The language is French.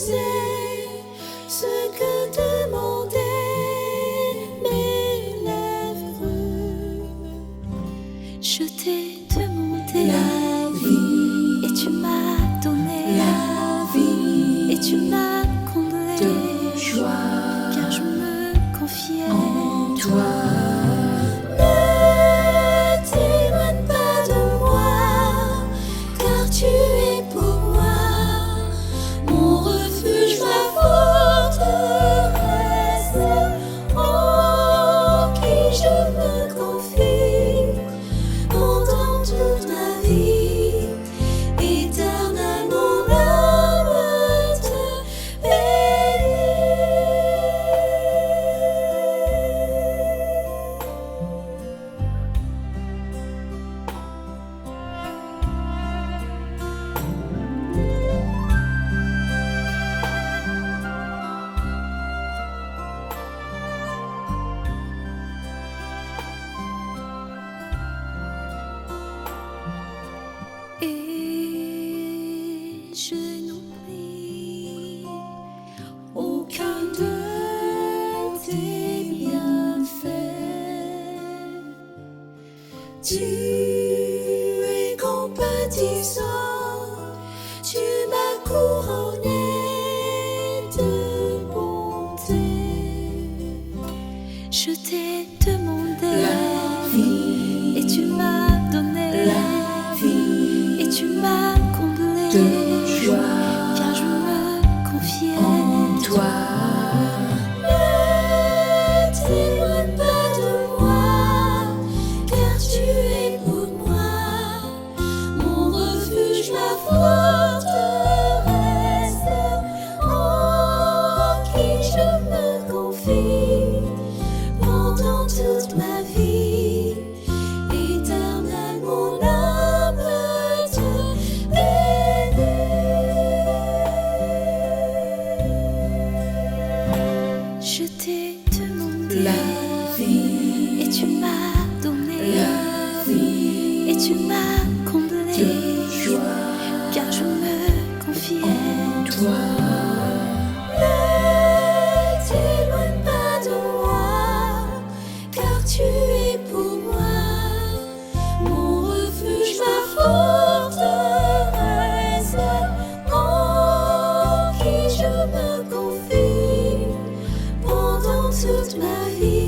refusais ce que demandaient mes lèvres. Je t'ai demandé la vie, et tu m'as donné la vie, et tu m'as comblé de joie car je me confiais en toi. Ne t'éloigne pas de moi, car tu es pour moi mon refuge, ma forteresse, en qui je me confie pendant toute ma vie. Éternel, mon âme te bénit. Et je n'oublie aucun de tes bienfaits. Tu es compatissant, tu m'as couronné de bonté. Je t'ai demandé La vie, et tu m'as donné la vie, et tu m'as comblé de joie car je me confiais en toi. Ne t'éloigne pas de moi, car tu es pour moi mon refuge, ma forteresse, en qui je me confie pendant toute ma vie. Éternel, mon âme te bénit. Je t'ai demandé La vie, et tu m'as donné la vie, et tu m'as comblé de joie car je me confiais en toi. Ne t'éloigne pas de moi, car tu es pour moi mon refuge, ma forteresse, en qui je me confie pendant toute ma vie.